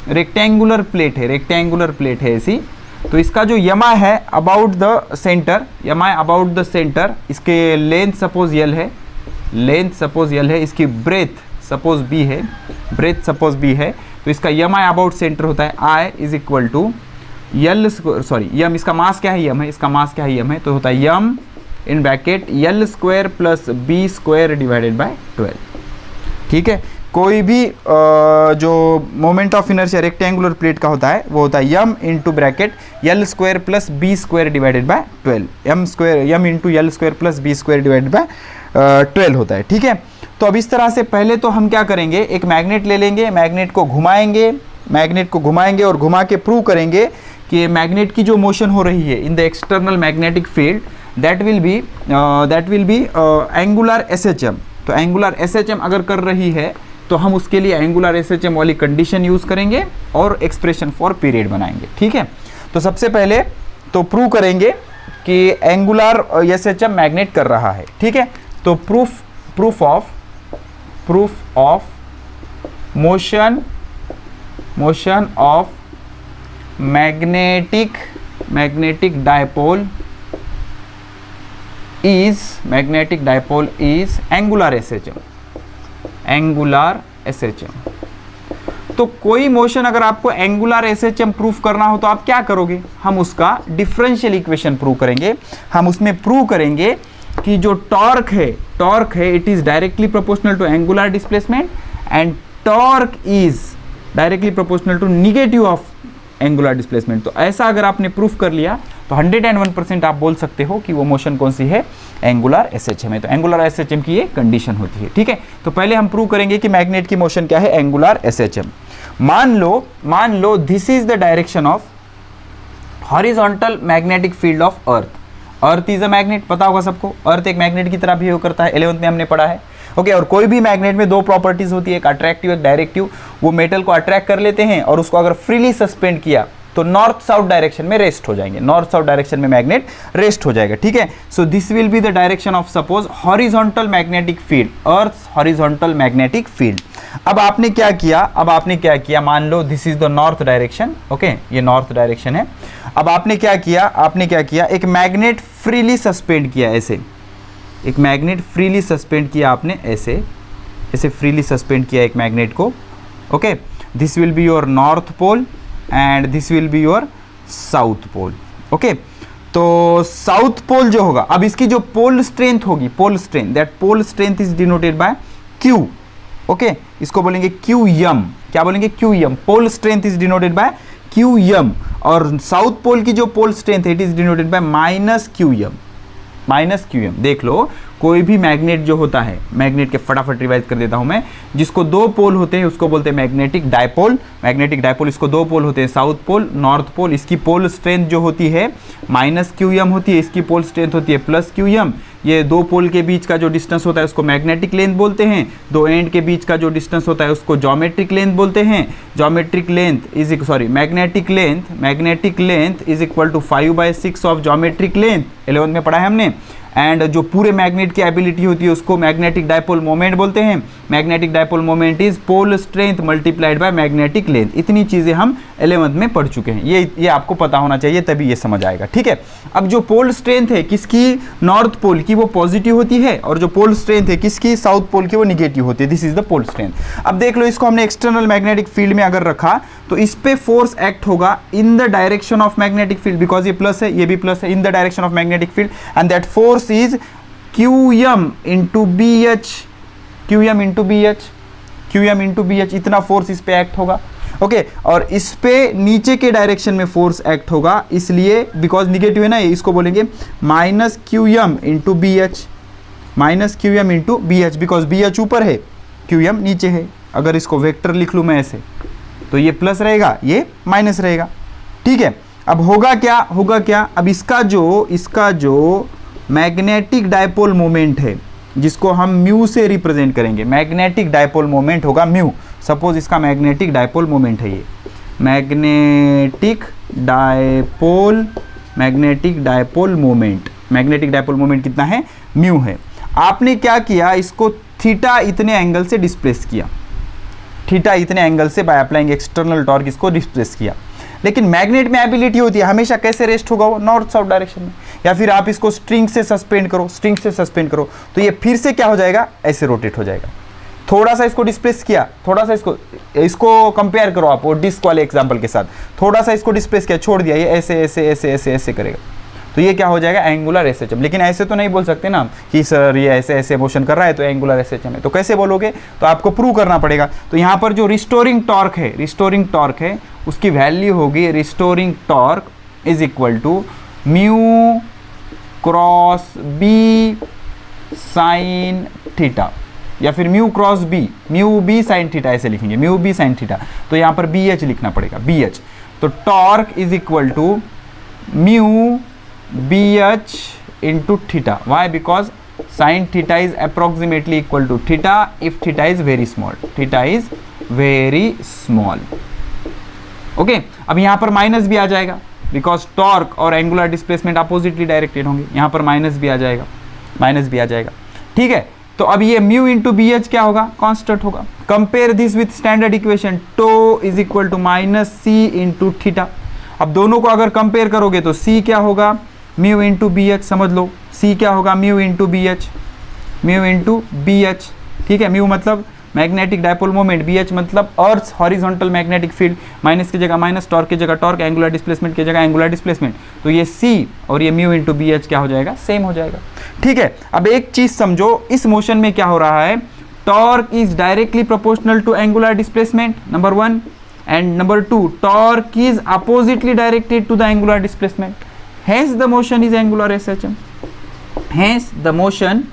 रेक्टेंगुलर प्लेट है ऐसी, तो इसका जो यमा है अबाउट द सेंटर, इसके लेंथ सपोज यल है, इसकी ब्रेथ सपोज बी है, तो इसका यमा अबाउट सेंटर होता है I is equal to M, इसका मास क्या है? यम है, तो होता है M in bracket L square plus B square divided by 12। ठीक है, कोई भी जो moment of inertia rectangular plate का होता है वो होता है M into bracket L square plus B square divided by 12। M into L square plus B square divided by 12 होता है। ठीक है, तो अब इस तरह से पहले तो हम क्या करेंगे, एक मैग्नेट ले लेंगे, मैग्नेट को घुमाएंगे और घुमा के प्रूव करेंगे कि मैग्नेट की जो मोशन हो रही है in the external magnetic field that will be angular SHM। तो एंगुलर SHM अगर कर रही है तो हम उसके लिए एंगुलर SHM वाली कंडीशन यूज़ करेंगे और एक्सप्रेशन फॉर पीरियड बनाएंगे। ठीक है, तो सबसे पहले तो प्रूव करेंगे कि एंगुलर SHM मैग्नेट कर रहा है। ठीक है, तो proof of motion of magnetic dipole is angular SHM। तो कोई मोशन अगर आपको एंगुलर SHM प्रूफ करना हो तो आप क्या करोगे? हम उसका डिफरेंशियल इक्वेशन प्रूव करेंगे। हम उसमें प्रूव करेंगे कि जो टॉर्क है it is directly proportional to angular displacement and torque is directly proportional to negative of angular displacement. तो ऐसा अगर आपने प्रूफ कर लिया तो 101% आप बोल सकते हो कि वो मोशन कौन सी है? एंगुलर SHM है। तो एंगुलर SHM की ये कंडीशन होती है। ठीक है, तो पहले हम प्रूव करेंगे कि मैग्नेट की मोशन क्या है? Angular SHM। मान लो this is the direction of horizontal magnetic field of earth is a magnet. पता होगा सबको, अर्थ एक मैग्नेट की तरह बिहेव करता है, 11th में हमने पढ़ा है। ओके, और कोई भी मैग्नेट में दो प्रॉपर्टीज होती है, एक अट्रैक्टिव एक डायरेक्टिव। वो मेटल को अट्रैक्ट कर लेते हैं और उसको अगर फ्रीली सस्पेंड किया तो नॉर्थ साउथ डायरेक्शन में रेस्ट हो जाएंगे, नॉर्थ साउथ डायरेक्शन में मैग्नेट रेस्ट हो जाएगा। ठीक है, so this will be the direction of suppose horizontal magnetic field, earth's horizontal magnetic field. अब आपने क्या किया, मान लो this is the north direction. Okay, ये नॉर्थ डायरेक्शन है। अब आपने क्या किया, एक मैग्नेट फ्रीली सस्पेंड किया, ऐसे एक मैग्नेट फ्रीली सस्पेंड किया आपने, ऐसे फ्रीली सस्पेंड किया एक मैग्नेट को। Okay, this will be your north pole and this will be your south pole. Okay, तो साउथ पोल जो होगा, अब इसकी जो पोल स्ट्रेंथ होगी, that pole strength is denoted by Q। Okay, इसको बोलेंगे QM। क्या बोलेंगे? QM। Pole strength is denoted by QM। और साउथ पोल की जो पोल स्ट्रेंथ है it is denoted by minus Q M. Minus Q M, देख लो कोई भी मैग्नेट जो होता है, मैग्नेट के फटाफट रिवाइज कर देता हूं मैं, जिसको दो पोल होते हैं उसको बोलते हैं मैग्नेटिक डायपोल। मैग्नेटिक डायपोल, इसको दो पोल होते हैं, साउथ पोल, नॉर्थ पोल। इसकी पोल स्ट्रेंथ जो होती है माइनस क्यू एम होती है, इसकी पोल स्ट्रेंथ होती है प्लस क्यू एम। ये दो पोल के बीच का जो डिस्टेंस होता है उसको मैग्नेटिक लेंथ बोलते हैं। दो एंड के बीच का जो डिस्टेंस होता है उसको ज्योमेट्रिक लेंथ बोलते हैं। Geometric length is magnetic length is equal to 5/6 of geometric length, 11th में पढ़ा है हमने। एंड जो पूरे मैग्नेट की एबिलिटी होती है उसको मैग्नेटिक डायपोल मोमेंट बोलते हैं। Magnetic dipole moment is pole strength multiplied by magnetic length. इतनी चीजें हम 11th में पढ़ चुके हैं, ये आपको पता होना चाहिए तभी ये समझ आएगा, ठीक है। अब जो पोल स्ट्रेंथ है किसकी, नॉर्थ पोल की, वो पॉजिटिव होती है, और जो पोल स्ट्रेंथ है किसकी, साउथ पोल की, वो निगेटिव होती है। This is the pole strength. अब देख लो, इसको हमने एक्सटर्नल मैग्नेटिक फील्ड में अगर रखा तो इस पे फोर्स एक्ट होगा in the direction of magnetic field, because ये प्लस है, ये भी प्लस है, in the direction of magnetic field, and that force is QM into BH, QM into BH, QM into BH, इतना फोर्स इस पे एक्ट होगा, ओके। और इस पे नीचे के डायरेक्शन में फोर्स एक्ट होगा, इसलिए बिकॉज निगेटिव है ना, इसको बोलेंगे minus QM into BH, minus QM into BH, because BH ऊपर है, QM नीचे है। अगर इसको वेक्टर लिख लूँ मैं ऐसे, तो ये प्लस रहेगा, ये माइनस रहेगा, ठीक है। अब होगा क्या, अब इसका जो मैग्नेटिक डायपोल मोमेंट है जिसको हम म्यू से रिप्रेजेंट करेंगे, मैग्नेटिक डायपोल मोमेंट होगा म्यू। सपोज इसका मैग्नेटिक डायपोल मोमेंट है, ये मैग्नेटिक डायपोल मोमेंट कितना है, म्यू है। आपने क्या किया, इसको थीटा इतने एंगल से डिस्प्लेस किया, थीटा इतने एंगल से बाय अप्लाइंग एक्सटर्नल टॉर्क इसको डिस्प्लेस किया। लेकिन मैग्नेट में एबिलिटी होती है हमेशा कैसे रेस्ट होगा, वो नॉर्थ साउथ डायरेक्शन में। या फिर आप इसको स्ट्रिंग से सस्पेंड करो, तो ये फिर से क्या हो जाएगा, ऐसे रोटेट हो जाएगा। थोड़ा सा इसको डिस्प्लेस किया, थोड़ा सा इसको कंपेयर करो आप वो डिस्क वाले एग्जांपल के साथ, थोड़ा सा इसको डिस्प्लेस किया, छोड़ दिया, ये ऐसे करेगा, तो ये क्या हो जाएगा, एंगुलर एसएचएम। लेकिन ऐसे तो नहीं बोल सकते ना कि सर ये ऐसे मोशन कर रहा है तो एंगुलर एसएचएम है, तो कैसे बोलोगे, तो आपको प्रूव करना पड़ेगा। तो यहाँ पर जो रिस्टोरिंग टॉर्क है उसकी वैल्यू होगी, restoring torque is equal to mu cross B sine theta, या फिर mu cross B, mu B sine theta, ऐसे लिखेंगे, म्यू बी साइन थीटा। तो यहाँ पर बी एच लिखना पड़ेगा, बी एच। तो torque is equal to mu B H into theta. Why, because sine theta is approximately equal to theta if theta is very small, okay. अब यहाँ पर माइनस भी आ जाएगा, बिकॉज टॉर्क और एंगुलर डिस्प्लेसमेंट अपोजिटली डायरेक्टेड होंगे, यहाँ पर माइनस भी आ जाएगा, ठीक है। तो अब ये म्यू इंटू बी एच क्या होगा, कांस्टेंट होगा। Compare this with standard equation, tau is equal to minus C into theta. अब दोनों को अगर कंपेयर करोगे तो सी क्या होगा, म्यू इंटू बी एच, समझ लो सी क्या होगा, म्यू इंटू बी एच, ठीक है। म्यू मतलब magnetic dipole moment, B H मतलब earth horizontal magnetic field, minus की जगह माइनस, टॉर्क की जगह टॉर्क, एंगुलर डिस्प्लेसमेंट की जगह एंगुलर डिस्प्लेसमेंट। तो ये सी और ये म्यू इंटू बी एच क्या हो जाएगा, सेम हो जाएगा, ठीक है। अब एक चीज समझो, इस मोशन में क्या हो रहा है, torque is directly proportional to angular displacement, number 1, and number 2, torque is oppositely directed to the angular displacement, hence the motion is angular SHM, hence the motion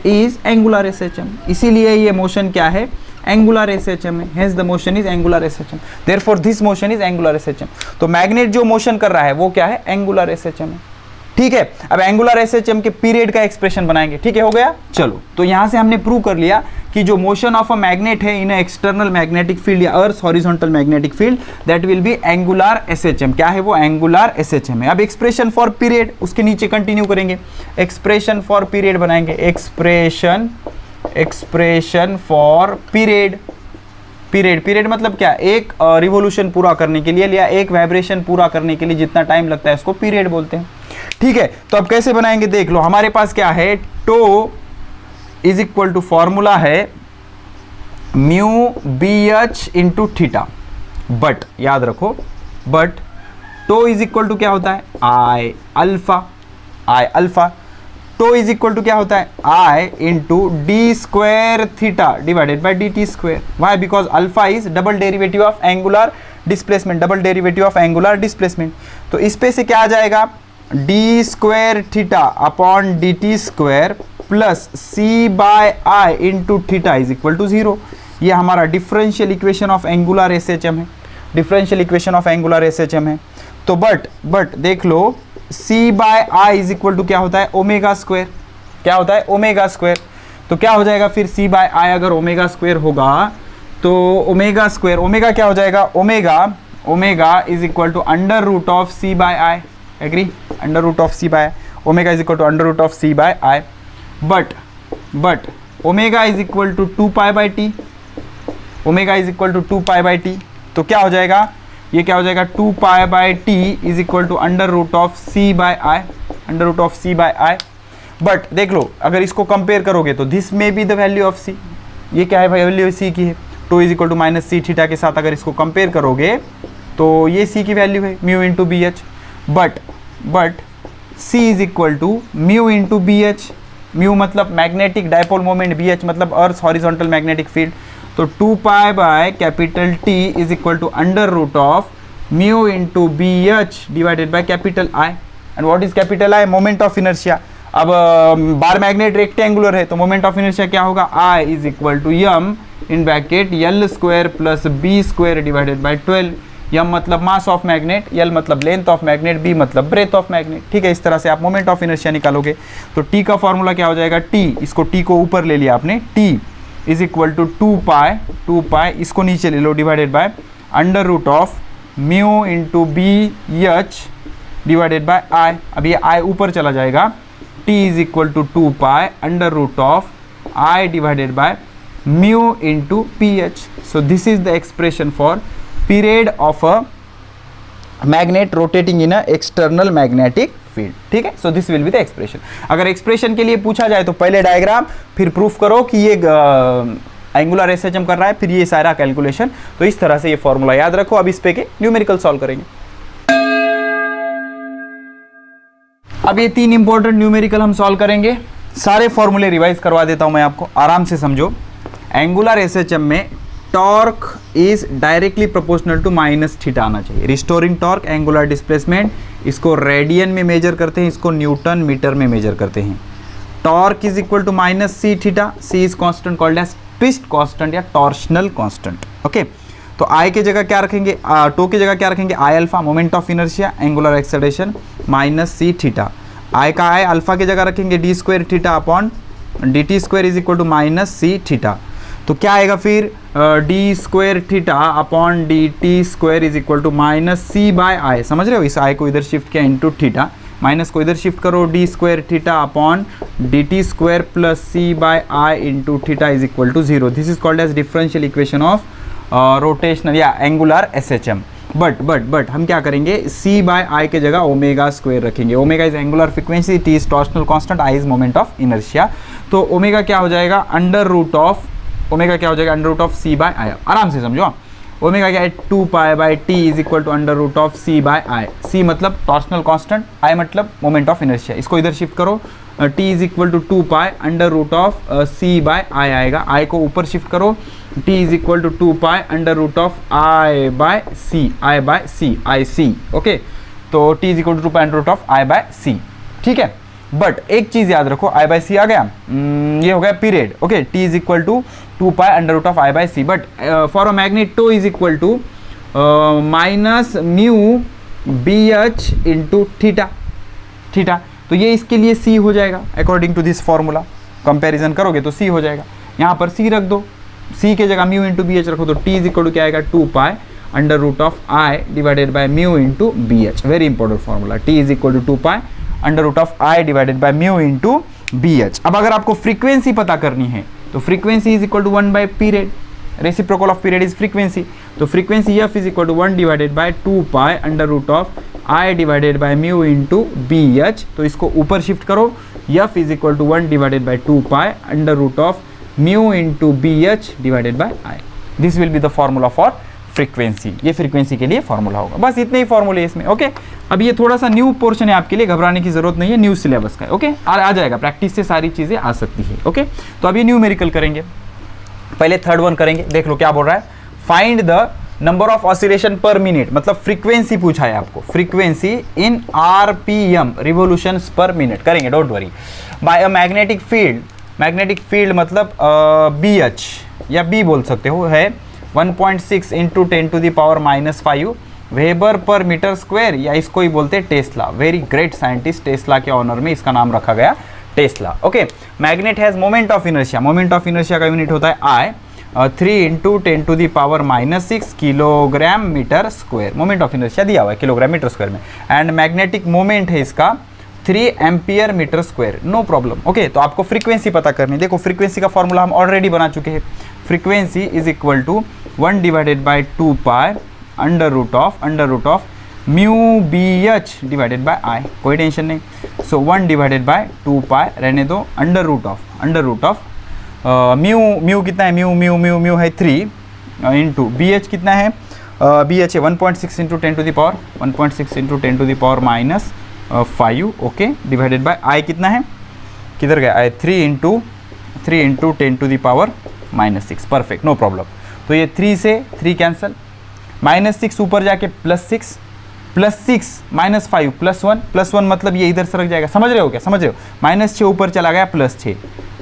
is angular SHM, इसीलिए ये मोशन क्या है, angular SHM है, hence the motion is angular SHM, therefore this motion is angular SHM। तो मैग्नेट जो मोशन कर रहा है वो क्या है, angular SHM है, ठीक है। अब एंगुलर एसएचएम के पीरियड का एक्सप्रेशन बनाएंगे, ठीक है, हो गया। चलो, तो यहां से हमने प्रूव कर लिया कि जो मोशन ऑफ अ मैग्नेट है इन एक्सटर्नल मैग्नेटिक फील्ड या earth horizontal magnetic field, that will be angular SHM. क्या है वो, एंगुलर एसएचएम है। अब एक्सप्रेशन फॉर पीरियड उसके नीचे कंटिन्यू करेंगे, एक्सप्रेशन फॉर पीरियड बनाएंगे, एक्सप्रेशन फॉर पीरियड मतलब क्या, एक रिवोल्यूशन पूरा करने के लिए या एक वाइब्रेशन पूरा करने के लिए जितना टाइम लगता है उसको पीरियड बोलते हैं, ठीक है। तो अब कैसे बनाएंगे, देख लो, हमारे पास क्या है, tau is equal to formula है mu B H into theta, but याद रखो, but tau is equal to क्या होता है, I alpha. Tau is equal to क्या होता है, I into D square theta divided by D T square. Why, because alpha is double derivative of angular displacement, double derivative of angular displacement. तो इस पे से क्या आ जाएगा, D square theta upon D T square plus C by I into theta is equal to 0। ये हमारा differential equation of angular SHM है, differential equation of angular SHM है। तो बट देख लो, C by I is equal to क्या होता है, ओमेगा स्क्वायर। क्या होता है, ओमेगा स्क्वायर। तो क्या हो जाएगा फिर, सी बाय आई अगर ओमेगा स्क्वायर होगा तो ओमेगा स्क्वायर, ओमेगा क्या हो जाएगा, omega is equal to under root of C by I. Agree, under root of C by, omega is equal to under root of C by I. But omega is equal to 2 pi by T, omega is equal to 2 pi by T. तो क्या हो जाएगा, ये क्या हो जाएगा, 2 pi by T is equal to under root of C by I, under root of C by I. But देख लो, अगर इसको कंपेयर करोगे तो दिस में be the value of C, ये क्या है भाई, वैल्यू सी की है। 2 is equal to minus C theta के साथ अगर इसको कंपेयर करोगे तो ये सी की वैल्यू है, mu into B H. But C is equal to mu into B H, mu मतलब magnetic dipole moment, B H मतलब अर्थ हॉरिजॉन्टल मैग्नेटिक फील्ड। तो 2 pi by capital T is equal to under root of mu into B H divided by capital I. And what is capital I, moment of inertia. अब बार मैग्नेट रेक्टेंगुलर है तो मोमेंट ऑफ इनर्शिया क्या होगा, I is equal to M in bracket L square plus B square divided by 12। M मतलब मास ऑफ मैग्नेट, एल मतलब लेंथ ऑफ मैग्नेट, बी मतलब ब्रेथ ऑफ मैग्नेट। ठीक है, इस तरह से आप मोमेंट ऑफ इनर्शिया निकालोगे। तो टी का फॉर्मूला क्या हो जाएगा, टी, इसको टी को ऊपर ले लिया आपने, T is equal to 2 pi, इसको नीचे ले लो, divided by under root of mu into B H divided by I. अब ये आई ऊपर चला जाएगा, T is equal to 2 pi under root of I divided by mu into P H. So this is the expression for period of a magnet rotating in a external magnetic field. ठीक है, so this will be the expression. अगर एक्सप्रेशन के लिए पूछा जाए तो पहले डायग्राम, फिर प्रूफ करो कि ये एंगुलर एसएचएम कर रहा है, फिर ये सारा कैलकुलेशन। तो इस तरह से ये फॉर्मूला याद रखो। अब इस पे के न्यूमेरिकल सॉल्व करेंगे। अब ये 3 इंपॉर्टेंट न्यूमेरिकल हम सॉल्व करेंगे। सारे फॉर्मूले रिवाइज करवा देता हूं मैं आपको, आराम से समझो। एंगुलर एसएचएम में torque is directly proportional to minus theta आना चाहिए। रिस्टोरिंग टॉर्क, एंगुलर डिस्प्लेसमेंट, इसको रेडियन में मेजर करते हैं, इसको न्यूटन मीटर में मेजर करते हैं। Torque is equal to minus C theta, C is constant called as twist constant या टॉर्शनल कांस्टेंट। ओके, तो आई के जगह क्या रखेंगे, टो की जगह क्या रखेंगे, I alpha, moment of inertia, angular acceleration minus C theta. I का आई अल्फा की जगह रखेंगे D square theta upon D T square is equal to minus C theta. तो क्या आएगा फिर, D square theta upon D T square is equal to minus C by I. समझ रहे हो, इस आई को इधर शिफ्ट किया इंटू थीटा, माइनस को इधर शिफ्ट करो, D square theta upon D T square plus C by I into theta is equal to 0। This is called as differential equation of rotational या एंगुलर एसएचएम। बट हम क्या करेंगे, सी बाय आई के जगह ओमेगा स्क्वायर रखेंगे। Omega is angular frequency, T is torsional constant, I is moment of inertia. तो ओमेगा क्या हो जाएगा, अंडर रूट ऑफ, ओमेगा क्या हो जाएगा, under root of C by I. आराम से समझो, ओमेगा क्या है, 2 pi by T is equal to under root of C by I. C मतलब टॉर्शनल कांस्टेंट, आई मतलब मोमेंट ऑफ इनर्शिया। इसको इधर शिफ्ट करो, T is equal to 2 pi under root of C by I आएगा। आई को ऊपर शिफ्ट करो, T is equal to 2 pi under root of I by C, I by C, I C. Okay, तो T is equal to 2 pi under root of I by C. ठीक है, बट एक चीज याद रखो, आई बाय सी आ गया, ये हो गया period. Okay, T is equal to 2 pi under root of I by C. But for a magnet tau is equal to minus mu B H into theta. Theta तो ये इसके लिए सी हो जाएगा according to this formula. Comparison करोगे तो सी हो जाएगा, यहाँ पर सी रख दो, सी के जगह म्यू इंटू बी एच रखो, तो टी इज इक्वल टू क्या आएगा, 2 pi under root of I divided by mu into B H. Very important formula, T is equal to 2 pi under root of I divided by mu into B H. अब अगर आपको फ्रीक्वेंसी पता करनी है तो frequency is equal to 1 by period, reciprocal of period is frequency. तो frequency F is equal to 1 divided by 2 pi under root of I divided by mu into B H. तो इसको ऊपर शिफ्ट करो, F is equal to 1 divided by 2 pi under root of mu into B H divided by I. This will be the formula for frequency. ये फ्रीक्वेंसी के लिए फॉर्मूला होगा। बस इतने ही फॉर्मूले इसमें। ओके, अब ये थोड़ा सा न्यू पोर्शन है आपके लिए, घबराने की जरूरत नहीं है, न्यू सिलेबस का। ओके, आ जाएगा, प्रैक्टिस से सारी चीजें आ सकती है। ओके, तो अब ये न्यूमेरिकल करेंगे। पहले थर्ड वन करेंगे, देख लो क्या बोल रहा है, find the number of oscillation per minute, मतलब फ्रीक्वेंसी पूछा है आपको, frequency in RPM, revolutions per minute करेंगे, don't worry. By a magnetic field, magnetic field मतलब बी एच या बी बोल सकते हो, है 1.6 into 10⁻⁻5 weber per metre square, या इसको ही बोलते हैं tesla. Very great scientist, Tesla के ऑनर में इसका नाम रखा गया tesla. Okay, magnet has moment of inertia, moment of inertia का यूनिट होता है I, 3 into 10⁻⁻6 kilogram metre square, moment of inertia दिया हुआ है किलोग्राम मीटर स्क्वायर में। एंड मैग्नेटिक मोमेंट है इसका 3 ampere metre square, no problem. Okay, तो आपको फ्रीक्वेंसी पता करनी, देखो फ्रीक्वेंसी का फॉर्मूला हम ऑलरेडी बना चुके हैं। Frequency is equal to 1/2 pi under root of mu B H divided by I, कोई टेंशन नहीं। सो 1/2 पाई रहने दो, अंडर रूट ऑफ म्यू कितना है, म्यू है 3 इंटू बी एच कितना है, बी एच है 1.6 इंटू 10⁻⁻5, ओके, डिवाइडेड बाय आई कितना है, किधर गया आई, 3 इंटू 10⁻⁻6, परफेक्ट, नो प्रॉब्लम। तो ये 3 से 3 कैंसिल, -6 ऊपर जाके +6 -5 +1 मतलब ये इधर सरक जाएगा, समझ रहे हो क्या, समझ रहे हो, -6 ऊपर चला गया +6,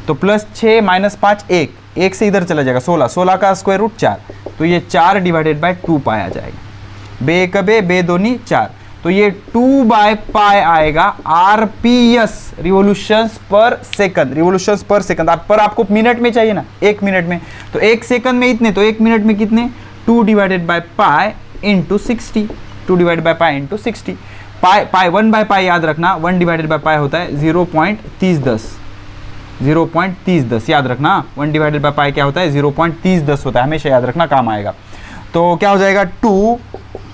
तो +6 -5 1 से इधर चला जाएगा 16 का स्क्वायर रूट 4, तो ये 4/2 पाई आ जाएगा, बे कबे बे दोनी 4, तो ये 2/पाई आएगा आरपीएस, रिवोल्यूशंस पर सेकंड, पर आपको मिनट में चाहिए ना, 1 मिनट में, तो 1 सेकंड में इतने, तो 1 मिनट में कितने, 2/पाई इंटू 60, 2/पाई इंटू 60, पाई 1/पाई याद रखना, 1/पाई होता है 0.3010 याद रखना, 1/पाई क्या होता है 0.3010 होता है, हमेशा याद रखना, काम आएगा। तो क्या हो जाएगा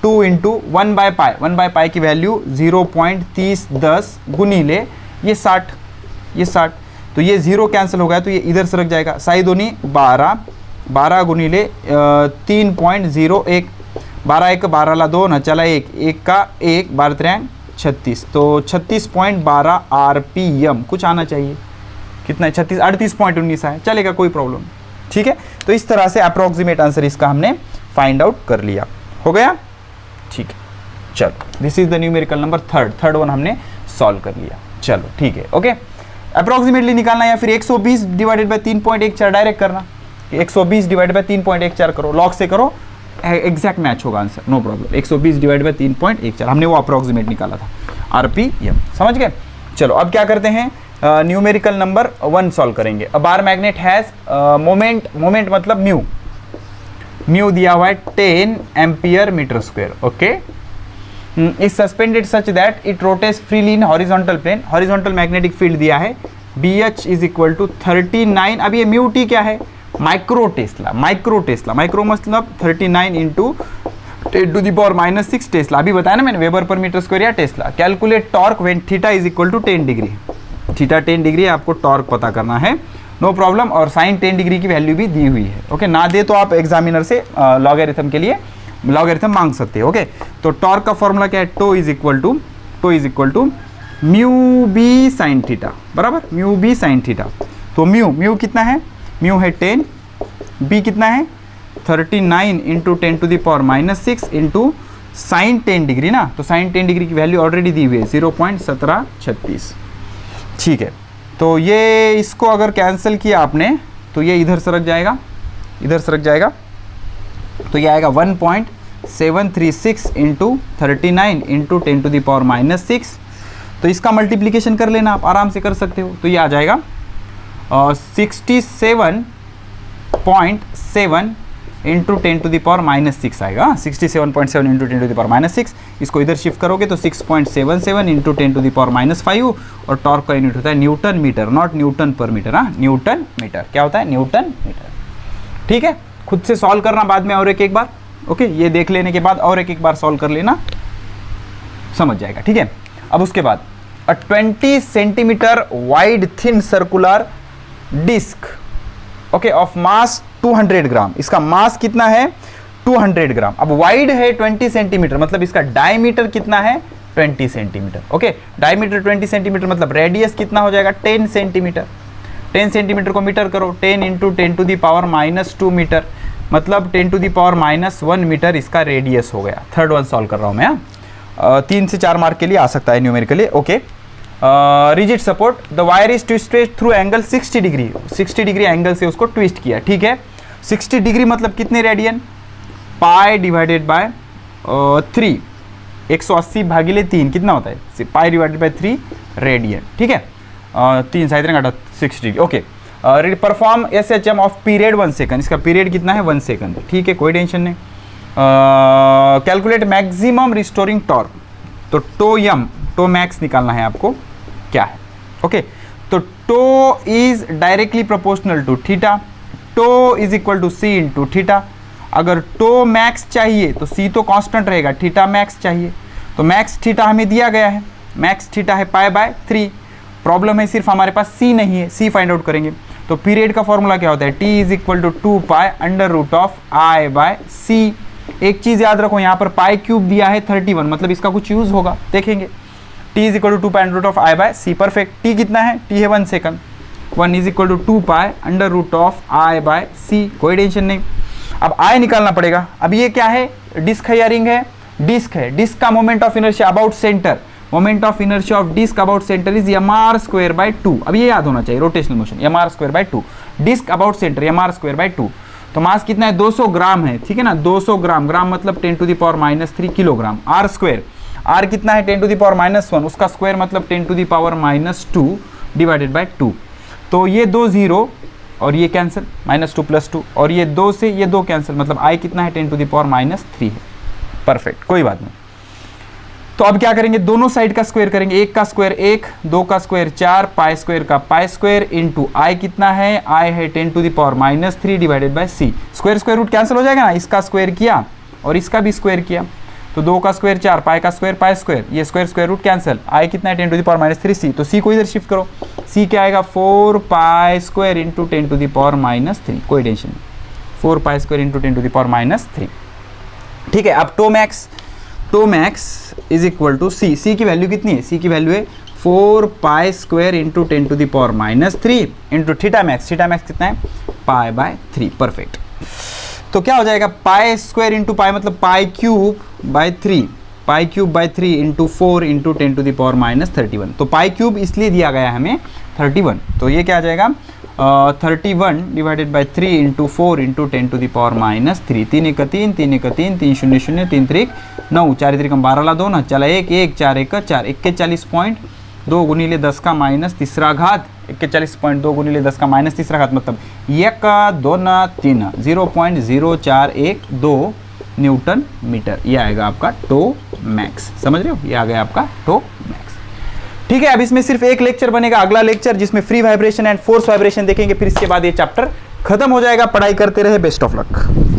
2 इंटू 1/पाई की वैल्यू 0.3010 गुनीले ये 60, तो ये 0 कैंसिल हो गया, तो ये इधर सरक जाएगा, साई दोनी 12 गुनीले 3.01, 12 1 12 ला 2 ना चला 1 का 1 12 3 36, तो 36.12 आरपीएम कुछ आना चाहिए, कितना है 38.19 है, चलेगा, कोई प्रॉब्लम, ठीक है। तो इस तरह से अप्रोक्सीमेट आंसर इसका हमने फाइंड आउट कर लिया, हो गया, ठीक है। चलो, this is the numerical number third one हमने सॉल्व कर लिया, चलो ठीक है। ओके, अप्रोक्सीमेटली निकालना या फिर 120/3.14 डायरेक्ट करना, 120/3.14 करो, लॉग से करो, एग्जैक्ट मैच होगा आंसर, नो प्रॉब्लम। 120/3.14 हमने वो अप्रोक्सीमेट निकाला था, आरपीएम, समझ गए। चलो अब क्या करते हैं, न्यूमेरिकल नंबर 1 सॉल्व करेंगे। A bar magnet has moment मतलब म्यू दिया हुआ है 10 ampere metre square, okay, is suspended such that it rotates freely in horizontal plane, horizontal magnetic field दिया है, BH इज इक्वल टू 39, अब ये म्यू टी क्या है, माइक्रो टेस्ला, माइक्रो मतलब 39 इंटू 10⁻⁻6 टेस्ला, अभी बताया ना मैंने, वेबर पर मीटर स्क्वायर या tesla. Calculate torque when theta is equal to 10 degree, theta 10 degree है, आपको टॉर्क पता करना है, नो प्रॉब्लम, और साइन 10 डिग्री की वैल्यू भी दी हुई है, ओके, ना दे तो आप एग्जामिनर से लॉगरिथम के लिए लॉगरिथम मांग सकते हैं, ओके। तो टॉर्क का फॉर्मूला क्या है, tau is equal to mu B sine theta, बराबर, म्यू बी साइन थीटा। तो म्यू कितना है, म्यू है 10, बी कितना है 39 इंटू 10⁻⁻6 इंटू साइन 10 डिग्री ना, तो साइन 10 डिग्री की वैल्यू ऑलरेडी दी हुई है 0.1736, ठीक है। तो ये इसको अगर कैंसिल किया आपने तो ये इधर सरक जाएगा, तो ये आएगा 1.736 इंटू 39 इंटू 10⁻⁻6, तो इसका मल्टीप्लीकेशन कर लेना, आप आराम से कर सकते हो, तो ये आ जाएगा 67.7 इंटू 10⁻⁻6 आएगा, 67.7 इंटू 10⁻⁻6, इसको इधर शिफ्ट करोगे तो 6.77 इंटू 10⁻⁵, और टॉर्क का यूनिट होता है न्यूटन मीटर, नॉट न्यूटन पर मीटर, हाँ, न्यूटन मीटर, क्या होता है, न्यूटन मीटर, ठीक है। खुद से सॉल्व करना बाद में और एक बार, ओके, ये देख लेने के बाद और एक बार सॉल्व कर लेना, समझ जाएगा, ठीक है। अब उसके बाद 20 centimetre wide thin circular disc, okay, of mass 200 gram, इसका मास कितना है 200 ग्राम, अब वाइड है 20 सेंटीमीटर, मतलब इसका डायमीटर कितना है 20 सेंटीमीटर, ओके, डायमीटर 20 सेंटीमीटर, मतलब रेडियस कितना हो जाएगा 10 सेंटीमीटर, 10 सेंटीमीटर को मीटर करो, 10 इंटू 10⁻⁻2 मीटर, मतलब 10 टू द पावर -1 मीटर इसका रेडियस हो गया। थर्ड वन सॉल्व कर रहा हूँ मैं। 3 से 4 मार्क के लिए आ सकता है numerically. Okay, rigid support, the wire is twisted through angle 60 degree, 60 degree angle से उसको ट्विस्ट किया, ठीक है। 60 डिग्री मतलब कितने रेडियन, पाई डिवाइडेड बाय 3, 180 भागिले 3 कितना होता है, पाई डिवाइडेड बाय 3 रेडियन, ठीक है। 3 साइड घटा 60 degree. Okay, perform SHM of period 1 second, इसका पीरियड कितना है 1 सेकंड, ठीक है, कोई टेंशन नहीं। कैलकुलेट मैक्सिमम रिस्टोरिंग टॉर्क, तो टो मैक्स निकालना है आपको, क्या है। ओके, तो tau is directly proportional to theta, tau is equal to C into theta. अगर टो मैक्स चाहिए तो सी तो कांस्टेंट रहेगा, थीटा मैक्स चाहिए, तो मैक्स थीटा हमें दिया गया है, मैक्स थीटा है पाई बाय 3। प्रॉब्लम है सिर्फ हमारे पास सी नहीं है, सी फाइंड आउट करेंगे। तो पीरियड का फॉर्मूला क्या होता है, T is equal to 2 pi under root of I by C. एक चीज याद रखो, यहाँ पर पाई क्यूब दिया है 31, मतलब इसका कुछ यूज होगा, देखेंगे। T is equal to 2 pi under root of I by C, perfect. T कितना है, टी है 1 second, 1 is equal to 2 pi under root of I by C, कोई टेंशन नहीं। अब आई निकालना पड़ेगा। अब ये क्या है, डिस्क है या रिंग है, डिस्क है। डिस्क का moment of inertia about centre, moment of inertia of disc about centre is mr square by 2। अब ये याद होना चाहिए, rotational motion mr square by 2, disc about centre mr square by 2। तो मास कितना है, 200 ग्राम है, ठीक है ना, 200 ग्राम, ग्राम मतलब 10 to the power -3 kilogram. R square, R कितना है 10 टू द पावर -1, उसका स्क्वायर मतलब 10 to the power -2 divided by 2। तो ये 2 0 और ये कैंसिल, -2 + 2, और ये 2 से ये 2 कैंसिल, मतलब आई कितना है 10 टू द पावर -3 है, परफेक्ट, कोई बात नहीं। तो अब क्या करेंगे, दोनों साइड का स्क्वायर करेंगे, एक का स्क्वायर 1, 2 का स्क्वायर 4, पाई स्क्वायर का पाई स्क्वायर इंटू आई कितना है, आई है 10 to the power -3 divided by C. Square square root cancel हो जाएगा ना, इसका स्क्वायर किया और इसका भी स्क्वायर किया, तो 2 का स्क्वायर 4, पाई का स्क्वायर पाई स्क्वायर, ये स्क्वायर स्क्वायर रूट कैंसिल, आई कितना है 10 टू द पावर -3 सी। तो सी को इधर शिफ्ट करो, सी क्या आएगा 4 pi square into 10 to the power -3, कोई टेंशन नहीं, 4 pi square into 10 to the power -3, ठीक है। अब tau max is equal to C, C की वैल्यू कितनी है, सी की वैल्यू है 4 pi square into 10 to the power -3 into theta max, theta max कितना है पाई बाय 3, परफेक्ट। तो क्या हो जाएगा, पाई स्क्वायर इंटू पाई मतलब pi cube by 3, pi cube by 3 into 4 into 10 to the power -31। तो पाई क्यूब इसलिए दिया गया हमें 31, तो ये क्या आ जाएगा 31 divided by 3 into 4 into 10 to the power -3, 3 1 3, 3 1 3, 3 0 0, 3 3 9, 4 3 12 ला 2 ना, चला 1 1 4 1 4, 41.2 गुणिले 10 का -3 घात, 41.2 गुणिले 10 का -3 घात, मतलब 1 2 3, 0.0412 न्यूटन मीटर, ये आएगा आपका टो मैक्स, समझ रहे हो, ये आ गया आपका टो मैक्स, ठीक है। अब इसमें सिर्फ एक लेक्चर बनेगा, अगला लेक्चर, जिसमें free vibration and force vibration देखेंगे, फिर इसके बाद ये चैप्टर खत्म हो जाएगा। पढ़ाई करते रहे, बेस्ट ऑफ लक।